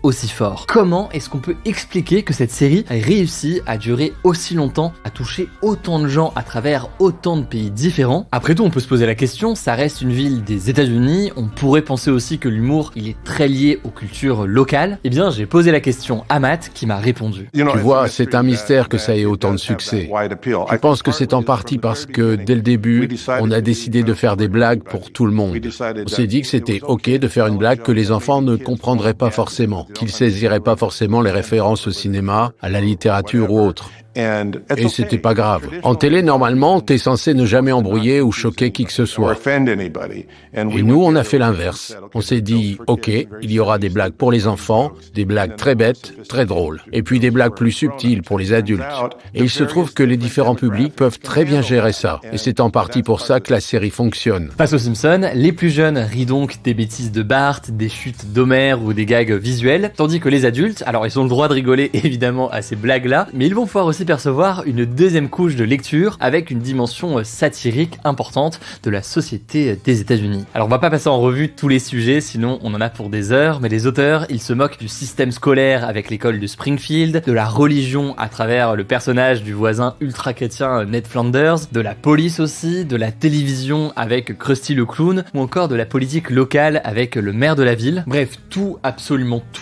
aussi fort. Comment est-ce qu'on peut expliquer que cette série a réussi à durer aussi longtemps, à toucher autant de gens à travers autant de pays différents? Après tout, on peut se poser la question, ça reste une ville des États-Unis, on pourrait penser aussi que l'humour, il est très lié aux cultures locales. Eh bien, j'ai posé la question à Matt qui m'a répondu. Tu vois, c'est un mystère que ça ait autant de succès. Je pense que c'est en partie parce que, dès le début, on a décidé de faire des blagues pour tout le monde. On s'est dit que c'était OK de faire une blague que les enfants ne comprendraient pas forcément, qu'ils saisiraient pas forcément les références au cinéma, à la littérature ou autre. Et c'était pas grave. En télé, normalement, t'es censé ne jamais embrouiller ou choquer qui que ce soit. Et nous, on a fait l'inverse. On s'est dit, OK, il y aura des blagues pour les enfants, des blagues très bêtes, très drôles, et puis des blagues plus subtiles pour les adultes. Et il se trouve que les différents publics peuvent très bien gérer ça. Et c'est en partie pour ça que la série fonctionne. Face aux Simpsons, les plus jeunes rient donc des bêtises de Bart, des chutes d'Homer ou des gags visuels, tandis que les adultes, alors ils ont le droit de rigoler évidemment à ces blagues-là, mais ils vont pouvoir aussi percevoir une deuxième couche de lecture avec une dimension satirique importante de la société des États-Unis. Alors on va pas passer en revue tous les sujets, sinon on en a pour des heures, mais les auteurs, ils se moquent du système scolaire avec l'école de Springfield, de la religion à travers le personnage du voisin ultra-chrétien Ned Flanders, de la police aussi, de la télévision avec Krusty le clown, ou encore de la politique locale avec le maire de la ville. Bref, tout, absolument tout